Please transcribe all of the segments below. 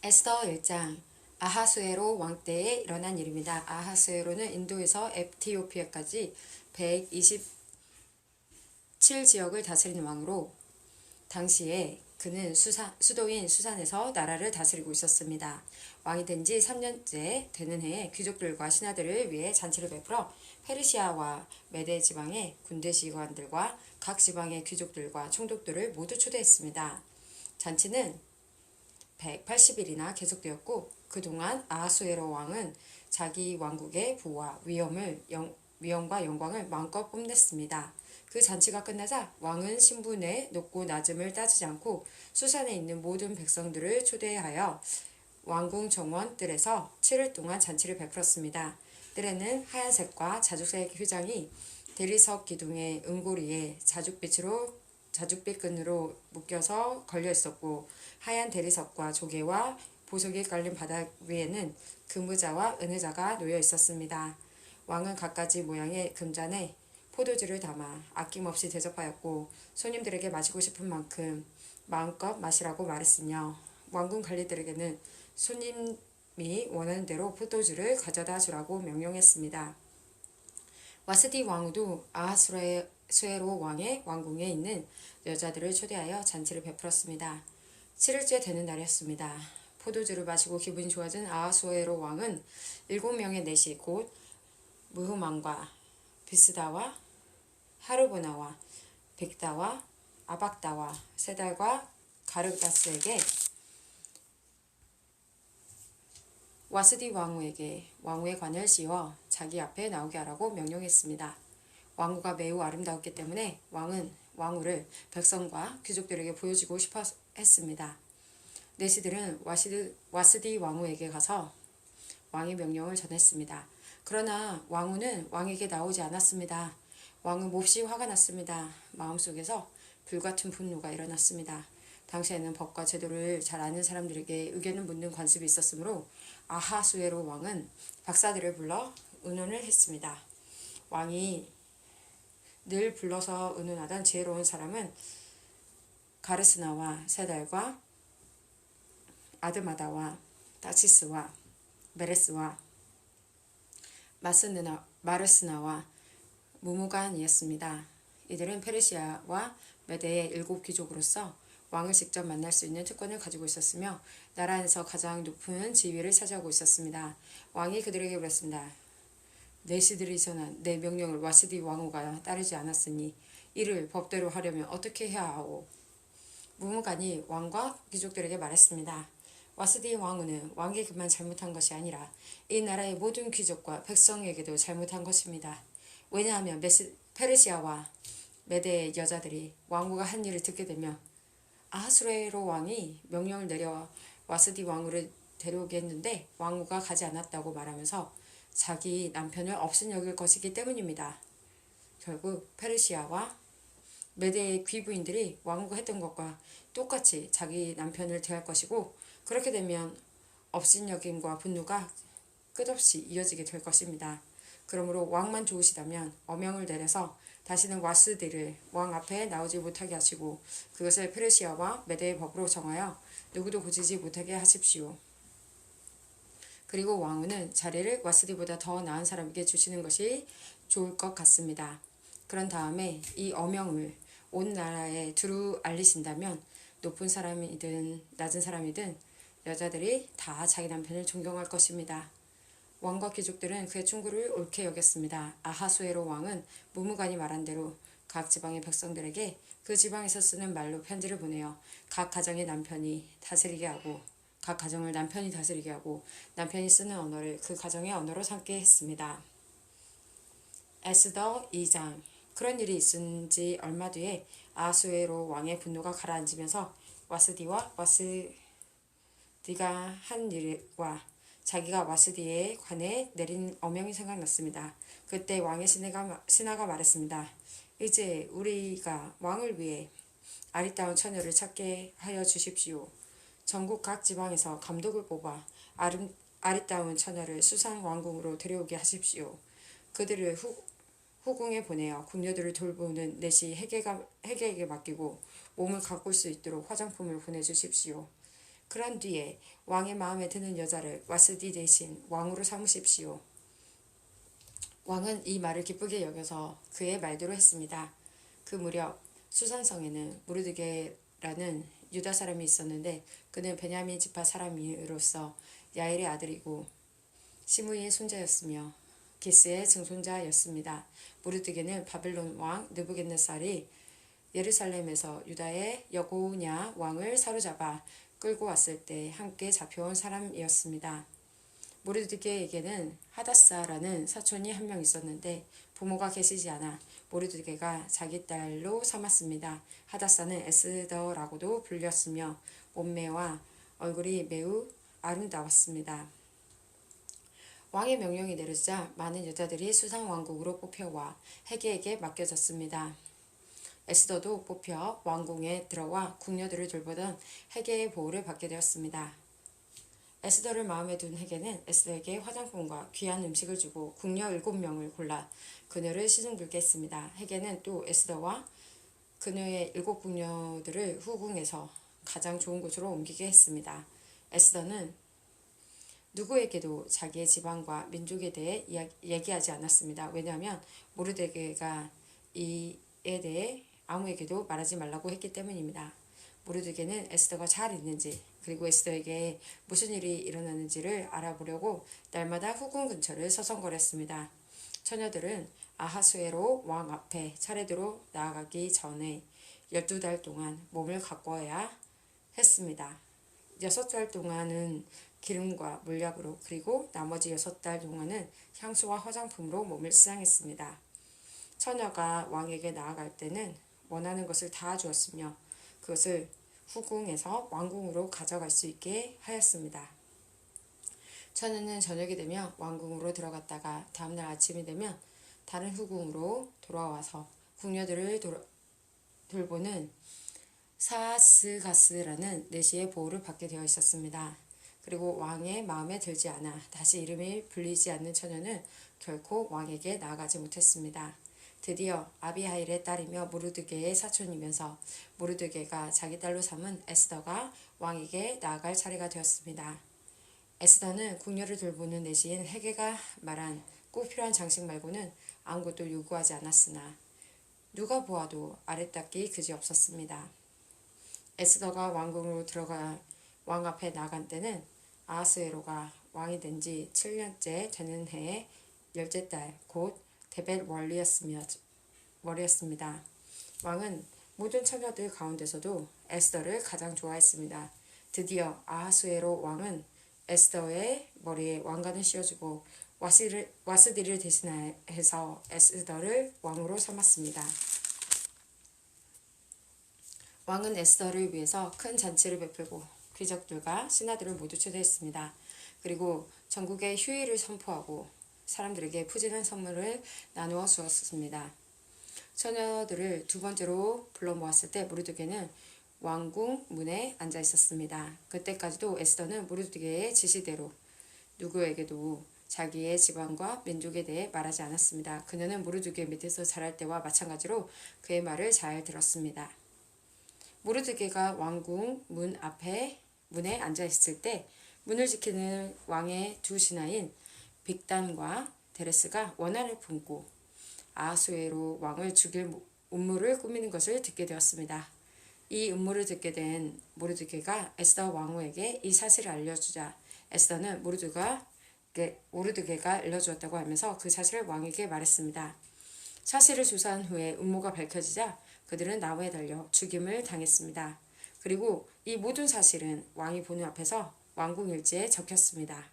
에스더 1장 아하수에로 왕 때에 일어난 일입니다. 아하수에로는 인도에서 에티오피아까지 127지역을 다스리는 왕으로 당시에 그는 수도인 수산에서 나라를 다스리고 있었습니다. 왕이 된 지 3년째 되는 해에 귀족들과 신하들을 위해 잔치를 베풀어 페르시아와 메데 지방의 군대 지휘관들과 각 지방의 귀족들과 총독들을 모두 초대했습니다. 잔치는 180일이나 계속되었고 그동안 아하수에로 왕은 자기 왕국의 부와 위엄과 영광을 마음껏 뽐냈습니다. 그 잔치가 끝나자 왕은 신분의 높고 낮음을 따지지 않고 수산에 있는 모든 백성들을 초대하여 왕궁 정원뜰에서 7일 동안 잔치를 베풀었습니다. 뜰에는 하얀색과 자주색 휘장이 대리석 기둥의 은고리에 자줏빛 끈으로 묶여서 걸려 있었고 하얀 대리석과 조개와 보석이 깔린 바닥 위에는 금의자와 은의자가 놓여 있었습니다. 왕은 갖가지 모양의 금잔에 포도주를 담아 아낌없이 대접하였고 손님들에게 마시고 싶은 만큼 마음껏 마시라고 말했으며 왕궁 관리들에게는 손님이 원하는 대로 포도주를 가져다 주라고 명령했습니다. 와스디 왕후도 아하수에로 왕의 왕궁에 있는 여자들을 초대하여 잔치를 베풀었습니다. 7일째 되는 날이었습니다. 포도주를 마시고 기분이 좋아진 아하수에로 왕은 7명의 내시 곧 무흐만과 비스다와 하르보나와 빅다와 아박다와 세달과 가르다스에게 와스디 왕후에게 왕후의 관을 씌워 자기 앞에 나오게 하라고 명령했습니다. 왕후가 매우 아름다웠기 때문에 왕은 왕후를 백성과 귀족들에게 보여주고 싶어 했습니다. 내시들은 와스디 왕후에게 가서 왕의 명령을 전했습니다. 그러나 왕후는 왕에게 나오지 않았습니다. 왕은 몹시 화가 났습니다. 마음속에서 불같은 분노가 일어났습니다. 당시에는 법과 제도를 잘 아는 사람들에게 의견을 묻는 관습이 있었으므로 아하수에로 왕은 박사들을 불러 의논을 했습니다. 왕이 늘 불러서 의논하던 지혜로운 사람은 가르스나와 세달과 아드마다와 다시스와 메레스와 마르스나와 무무간이었습니다. 이들은 페르시아와 메대의 7 귀족으로서 왕을 직접 만날 수 있는 특권을 가지고 있었으며 나라 안에서 가장 높은 지위를 차지하고 있었습니다. 왕이 그들에게 물었습니다. 내시들이 전한 내 명령을 와스디 왕후가 따르지 않았으니 이를 법대로 하려면 어떻게 해야 하오? 무무간이 왕과 귀족들에게 말했습니다. 와스디 왕후는 왕에게만 잘못한 것이 아니라 이 나라의 모든 귀족과 백성에게도 잘못한 것입니다. 왜냐하면 페르시아와 메대의 여자들이 왕후가 한 일을 듣게 되면 아하수에로 왕이 명령을 내려 와스디 왕후를 데려오게 했는데 왕후가 가지 않았다고 말하면서 자기 남편을 업신여길 것이기 때문입니다. 결국 페르시아와 메대의 귀부인들이 왕후가 했던 것과 똑같이 자기 남편을 대할 것이고 그렇게 되면 업신여김과 분노가 끝없이 이어지게 될 것입니다. 그러므로 왕만 좋으시다면 어명을 내려서 다시는 와스디를 왕 앞에 나오지 못하게 하시고 그것을 페르시아와 메대의 법으로 정하여 누구도 고치지 못하게 하십시오. 그리고 왕후는 자리를 와스디보다 더 나은 사람에게 주시는 것이 좋을 것 같습니다. 그런 다음에 이 어명을 온 나라에 두루 알리신다면 높은 사람이든 낮은 사람이든 여자들이 다 자기 남편을 존경할 것입니다. 왕과 귀족들은 그의 충고를 옳게 여겼습니다. 아하수에로 왕은 무무간이 말한 대로 각 지방의 백성들에게 그 지방에서 쓰는 말로 편지를 보내어 각 가정을 남편이 다스리게 하고 남편이 쓰는 언어를 그 가정의 언어로 삼게 했습니다. 에스더 2장 그런 일이 있은 지 얼마 뒤에 아하수에로 왕의 분노가 가라앉으면서 와스디가 한 일과 자기가 와스디에 관해 내린 어명이 생각났습니다. 그때 왕의 신하가 말했습니다. 이제 우리가 왕을 위해 아리따운 처녀를 찾게 하여 주십시오. 전국 각 지방에서 감독을 뽑아 아리따운 처녀를 수산 왕궁으로 데려오게 하십시오. 그들을 후궁에 보내어 궁녀들을 돌보는 내시 헤게에게 맡기고 몸을 가꿀 수 있도록 화장품을 보내주십시오. 그런 뒤에 왕의 마음에 드는 여자를 와스디 대신 왕으로 삼으십시오. 왕은 이 말을 기쁘게 여겨서 그의 말대로 했습니다. 그 무렵 수산성에는 무르드게라는 유다 사람이 있었는데 그는 베냐민 지파 사람으로서 야엘의 아들이고 시므이의 손자였으며 기스의 증손자였습니다. 무르드게는 바벨론 왕 느부갓네살이 예루살렘에서 유다의 여고냐 왕을 사로잡아 끌고 왔을 때 함께 잡혀온 사람이었습니다. 모르드게에게는 하다사라는 사촌이 한 명 있었는데 부모가 계시지 않아 모르드게가 자기 딸로 삼았습니다. 하다사는 에스더라고도 불렸으며 몸매와 얼굴이 매우 아름다웠습니다. 왕의 명령이 내려지자 많은 여자들이 수상 왕국으로 뽑혀와 헤게에게 맡겨졌습니다. 에스더도 뽑혀 왕궁에 들어와 궁녀들을 돌보던 헤게의 보호를 받게 되었습니다. 에스더를 마음에 둔 헤게는 에스더에게 화장품과 귀한 음식을 주고 궁녀 7명을 골라 그녀를 시중들게 했습니다. 헤게는 또 에스더와 그녀의 7궁녀들을 후궁에서 가장 좋은 곳으로 옮기게 했습니다. 에스더는 누구에게도 자기의 지방과 민족에 대해 얘기하지 않았습니다. 왜냐하면 모르드게가 이에 대해 아무에게도 말하지 말라고 했기 때문입니다. 모르드게는 에스더가 잘 있는지 그리고 에스더에게 무슨 일이 일어나는지를 알아보려고 날마다 후궁 근처를 서성거렸습니다. 처녀들은 아하수에로 왕 앞에 차례대로 나아가기 전에 12달 동안 몸을 가꿔야 했습니다. 6달 동안은 기름과 물약으로 그리고 나머지 6달 동안은 향수와 화장품으로 몸을 치장했습니다. 처녀가 왕에게 나아갈 때는 원하는 것을 다 주었으며 그것을 후궁에서 왕궁으로 가져갈 수 있게 하였습니다. 처녀는 저녁이 되면 왕궁으로 들어갔다가 다음날 아침이 되면 다른 후궁으로 돌아와서 궁녀들을 돌보는 사스가스라는 내시의 보호를 받게 되어 있었습니다. 그리고 왕의 마음에 들지 않아 다시 이름이 불리지 않는 처녀는 결코 왕에게 나아가지 못했습니다. 드디어 아비하일의 딸이며 모르드게의 사촌이면서 모르드게가 자기 딸로 삼은 에스더가 왕에게 나아갈 차례가 되었습니다. 에스더는 궁녀를 돌보는 내시인 헤게가 말한 꼭 필요한 장식 말고는 아무것도 요구하지 않았으나 누가 보아도 아래닦기 그지없었습니다. 에스더가 왕궁으로 들어가 왕 앞에 나간 때는 아하스웨로가 왕이 된 지 7년째 되는 해의 10째 달 곧 데벳월이었습니다. 왕은 모든 처녀들 가운데서도 에스더를 가장 좋아했습니다. 드디어 아하수에로 왕은 에스더의 머리에 왕관을 씌워주고 와스디를 대신해서 에스더를 왕으로 삼았습니다. 왕은 에스더를 위해서 큰 잔치를 베풀고 귀족들과 신하들을 모두 초대했습니다. 그리고 전국에 휴일을 선포하고 사람들에게 푸짐한 선물을 나누어 주었습니다. 처녀들을 두 번째로 불러 모았을 때 모르드게는 왕궁 문에 앉아 있었습니다. 그때까지도 에스더는 모르드게의 지시대로 누구에게도 자기의 지방과 민족에 대해 말하지 않았습니다. 그녀는 모르드게 밑에서 자랄 때와 마찬가지로 그의 말을 잘 들었습니다. 모르드게가 왕궁 문에 앉아 있을 때 문을 지키는 왕의 두 신하인 빅단과 데레스가 원한을 품고 아하수에로 왕을 죽일 음모를 꾸미는 것을 듣게 되었습니다. 이 음모를 듣게 된 모르드게가 에스더 왕후에게 이 사실을 알려주자 에스더는 모르드게가 알려주었다고 하면서 그 사실을 왕에게 말했습니다. 사실을 조사한 후에 음모가 밝혀지자 그들은 나무에 달려 죽임을 당했습니다. 그리고 이 모든 사실은 왕이 보는 앞에서 왕궁 일지에 적혔습니다.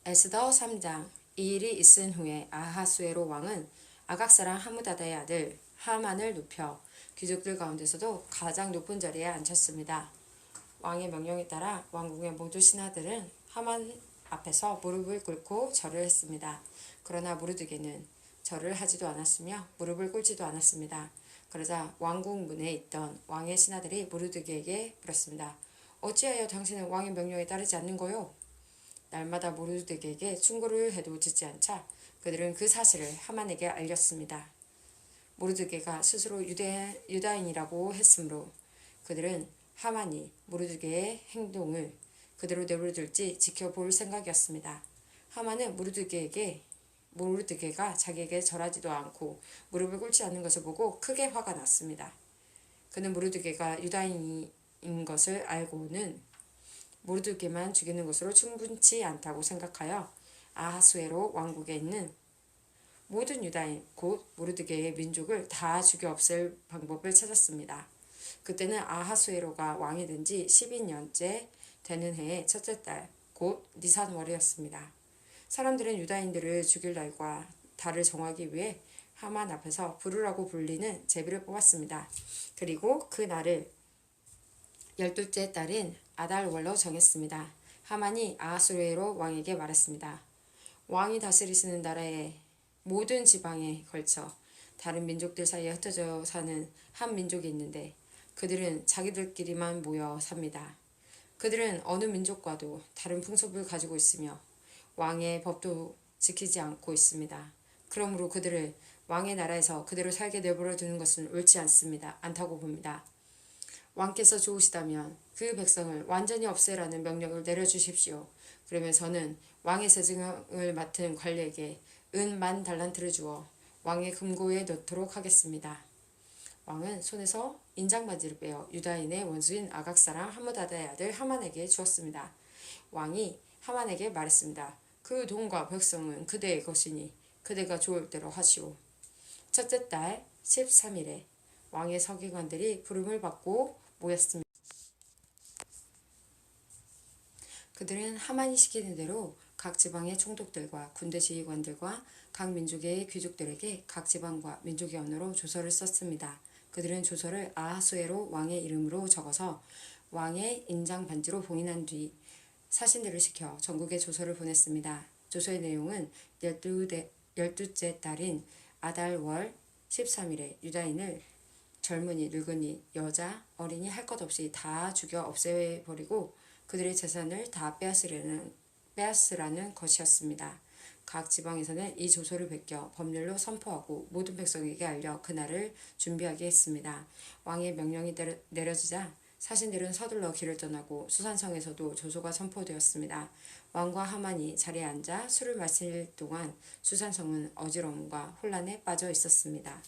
에스더 3장. 이 일이 있은 후에 아하수에로 왕은 아각사랑 하무다다의 아들 하만을 눕혀 귀족들 가운데서도 가장 높은 자리에 앉혔습니다. 왕의 명령에 따라 왕궁의 모두 신하들은 하만 앞에서 무릎을 꿇고 절을 했습니다. 그러나 모르드게는 절을 하지도 않았으며 무릎을 꿇지도 않았습니다. 그러자 왕궁 문에 있던 왕의 신하들이 모르드게에게 물었습니다. 어찌하여 당신은 왕의 명령에 따르지 않는 거요? 날마다 모르드게에게 충고를 해도 듣지 않자 그들은 그 사실을 하만에게 알렸습니다. 모르드게가 스스로 유다인이라고 했으므로 그들은 하만이 모르드게의 행동을 그대로 내버려둘지 지켜볼 생각이었습니다. 하만은 모르드게가 자기에게 절하지도 않고 무릎을 꿇지 않는 것을 보고 크게 화가 났습니다. 그는 모르드게가 유다인인 것을 알고는 모르드게만 죽이는 것으로 충분치 않다고 생각하여 아하수에로 왕국에 있는 모든 유다인 곧 모르드게의 민족을 다 죽여 없앨 방법을 찾았습니다. 그때는 아하수에로가 왕이 된 지 12년째 되는 해의 첫째 달 곧 니산월이었습니다. 사람들은 유다인들을 죽일 날과 달을 정하기 위해 하만 앞에서 부르라고 불리는 제비를 뽑았습니다. 그리고 그 날을 12째 달인 아달월로 정했습니다. 하만이 아하수에로 왕에게 말했습니다. 왕이 다스리시는 나라의 모든 지방에 걸쳐 다른 민족들 사이에 흩어져 사는 한 민족이 있는데 그들은 자기들끼리만 모여 삽니다. 그들은 어느 민족과도 다른 풍습을 가지고 있으며 왕의 법도 지키지 않고 있습니다. 그러므로 그들을 왕의 나라에서 그대로 살게 내버려 두는 것은 옳지 않다고 봅니다. 왕께서 좋으시다면 그 백성을 완전히 없애라는 명령을 내려주십시오. 그러면 저는 왕의 재정을 맡은 관리에게 은 10,000달란트를 주어 왕의 금고에 넣도록 하겠습니다. 왕은 손에서 인장반지를 빼어 유다인의 원수인 아각사랑 하므다다의 아들 하만에게 주었습니다. 왕이 하만에게 말했습니다. 그 돈과 백성은 그대의 것이니 그대가 좋을 대로 하시오. 첫째 달 13일에 왕의 서기관들이 부름을 받고 모였습니다. 그들은 하만이 시키는 대로 각 지방의 총독들과 군대 지휘관들과 각 민족의 귀족들에게 각 지방과 민족의 언어로 조서를 썼습니다. 그들은 조서를 아하수에로 왕의 이름으로 적어서 왕의 인장 반지로 봉인한 뒤 사신들을 시켜 전국에 조서를 보냈습니다. 조서의 내용은 12째 달인 아달월 13일에 유다인을 젊은이, 늙은이, 여자, 어린이 할 것 없이 다 죽여 없애버리고 그들의 재산을 다 빼앗으라는 것이었습니다. 각 지방에서는 이 조서를 베껴 법률로 선포하고 모든 백성에게 알려 그날을 준비하게 했습니다. 왕의 명령이 내려지자 사신들은 서둘러 길을 떠나고 수산성에서도 조서가 선포되었습니다. 왕과 하만이 자리에 앉아 술을 마실 동안 수산성은 어지러움과 혼란에 빠져 있었습니다.